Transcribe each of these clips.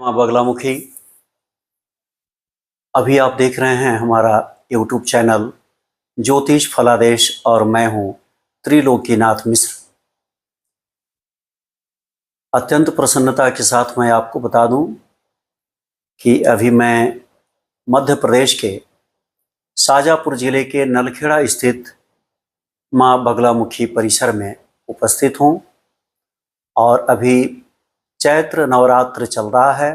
माँ बगलामुखी। अभी आप देख रहे हैं हमारा यूट्यूब चैनल ज्योतिष फलादेश और मैं हूँ त्रिलोकीनाथ मिश्र। अत्यंत प्रसन्नता के साथ मैं आपको बता दूं कि अभी मैं मध्य प्रदेश के शाजापुर जिले के नलखेड़ा स्थित माँ बगलामुखी परिसर में उपस्थित हूँ और अभी चैत्र नवरात्र चल रहा है।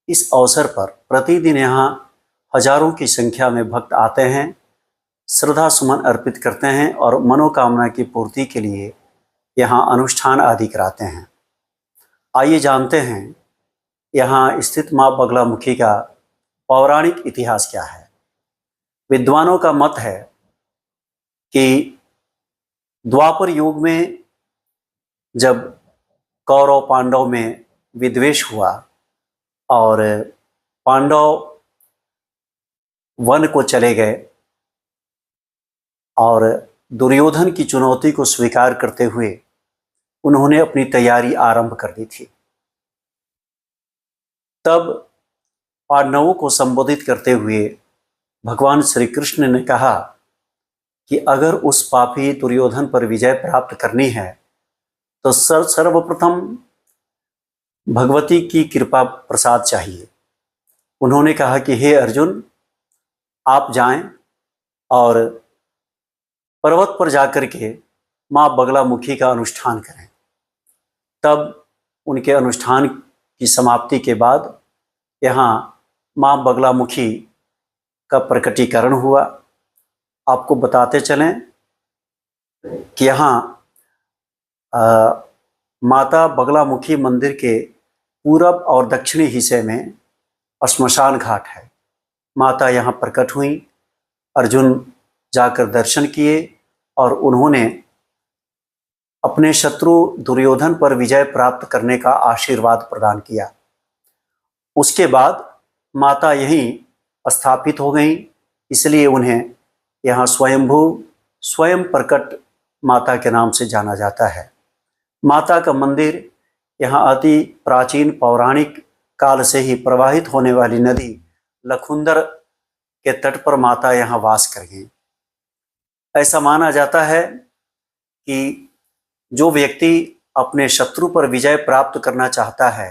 इस अवसर पर प्रतिदिन यहाँ हजारों की संख्या में भक्त आते हैं, श्रद्धा सुमन अर्पित करते हैं और मनोकामना की पूर्ति के लिए यहाँ अनुष्ठान आदि कराते हैं। आइए जानते हैं यहाँ स्थित माँ बगलामुखी का पौराणिक इतिहास क्या है। विद्वानों का मत है कि द्वापर युग में जब कौरव पांडव में विद्वेष हुआ और पांडव वन को चले गए और दुर्योधन की चुनौती को स्वीकार करते हुए उन्होंने अपनी तैयारी आरंभ कर दी थी। तब पांडवों को संबोधित करते हुए भगवान श्री कृष्ण ने कहा कि अगर उस पापी दुर्योधन पर विजय प्राप्त करनी है तो सर्वप्रथम भगवती की कृपा प्रसाद चाहिए। उन्होंने कहा कि हे अर्जुन, आप जाएं और पर्वत पर जाकर के माँ बगलामुखी का अनुष्ठान करें। तब उनके अनुष्ठान की समाप्ति के बाद यहाँ माँ बगलामुखी का प्रकटीकरण हुआ। आपको बताते चलें कि यहाँ माता बगलामुखी मंदिर के पूरब और दक्षिणी हिस्से में श्मशान घाट है। माता यहाँ प्रकट हुई, अर्जुन जाकर दर्शन किए और उन्होंने अपने शत्रु दुर्योधन पर विजय प्राप्त करने का आशीर्वाद प्रदान किया। उसके बाद माता यहीं स्थापित हो गईं, इसलिए उन्हें यहाँ स्वयंभू स्वयं प्रकट माता के नाम से जाना जाता है। माता का मंदिर यहाँ अति प्राचीन पौराणिक काल से ही प्रवाहित होने वाली नदी लखुंदर के तट पर माता यहाँ वास कर गई। ऐसा माना जाता है कि जो व्यक्ति अपने शत्रु पर विजय प्राप्त करना चाहता है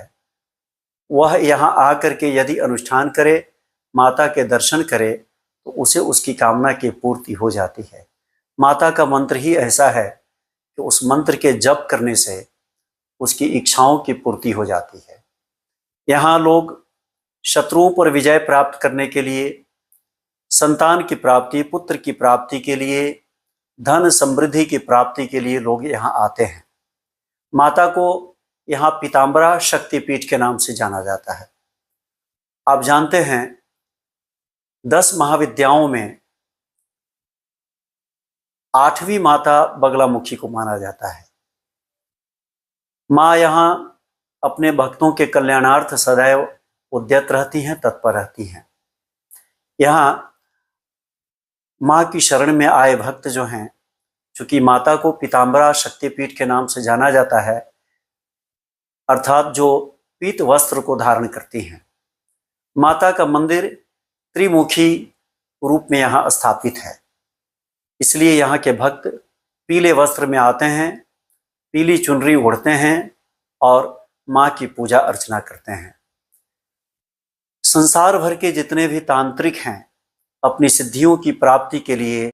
वह यहाँ आकर के यदि अनुष्ठान करे, माता के दर्शन करे तो उसे उसकी कामना की पूर्ति हो जाती है। माता का मंत्र ही ऐसा है कि उस मंत्र के जप करने से उसकी इच्छाओं की पूर्ति हो जाती है। यहाँ लोग शत्रुओं पर विजय प्राप्त करने के लिए, संतान की प्राप्ति, पुत्र की प्राप्ति के लिए, धन समृद्धि की प्राप्ति के लिए लोग यहाँ आते हैं। माता को यहाँ पीताम्बरा शक्तिपीठ के नाम से जाना जाता है। आप जानते हैं 10 महाविद्याओं में 8वीं माता बगलामुखी को माना जाता है। माँ यहाँ अपने भक्तों के कल्याणार्थ सदैव उद्यत रहती हैं, तत्पर रहती हैं। यहाँ माँ की शरण में आए भक्त जो हैं, चूंकि माता को पीताम्बरा शक्तिपीठ के नाम से जाना जाता है, अर्थात जो पीत वस्त्र को धारण करती हैं। माता का मंदिर त्रिमुखी रूप में यहाँ स्थापित है, इसलिए यहाँ के भक्त पीले वस्त्र में आते हैं, पीली चुनरी ओढ़ते हैं और माँ की पूजा अर्चना करते हैं। संसार भर के जितने भी तांत्रिक हैं अपनी सिद्धियों की प्राप्ति के लिए